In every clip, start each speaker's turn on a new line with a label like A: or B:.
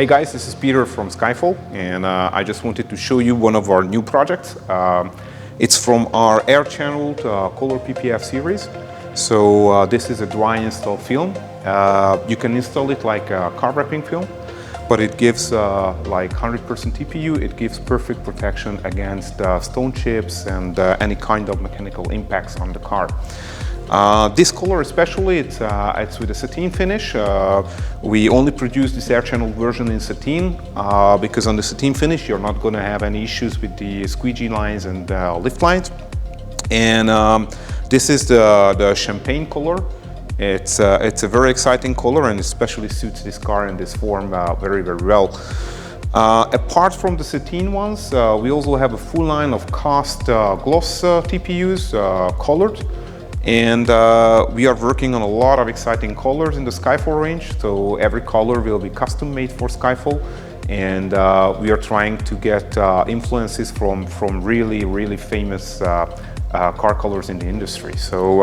A: Hey guys, this is Peter from Skyfol, and I just wanted to show you one of our new projects. It's from our air-channeled color PPF series. So this is a dry install film. You can install it like a car wrapping film, but it gives like 100% TPU. It gives perfect protection against stone chips and any kind of mechanical impacts on the car. This color especially, it's with a satin finish. We only produce this air channel version in satin because on the satin finish you're not going to have any issues with the squeegee lines and lift lines. And this is the champagne color. It's a very exciting color and especially suits this car in this form very, very well. Apart from the satin ones, we also have a full line of cast gloss TPUs colored. And we are working on a lot of exciting colors in the Skyfol range. So every color will be custom made for Skyfol. And we are trying to get influences from really, really famous car colors in the industry. So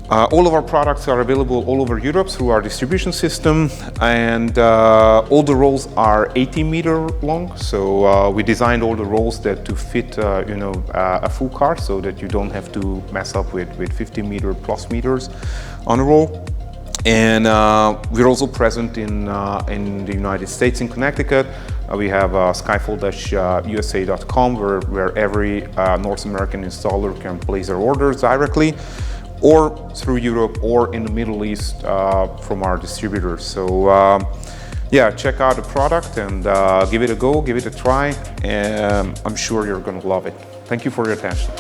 A: all of our products are available all over Europe through our distribution system, and all the rolls are 80-meter long. So we designed all the rolls that to fit, a full car, so that you don't have to mess up with 50-meter plus meters on a roll. And we're also present in the United States, in Connecticut. We have skyfol-usa.com, where every North American installer can place their orders directly, or through Europe, or in the Middle East from our distributors. So yeah, check out the product and give it a go, give it a try, and I'm sure you're going to love it. Thank you for your attention.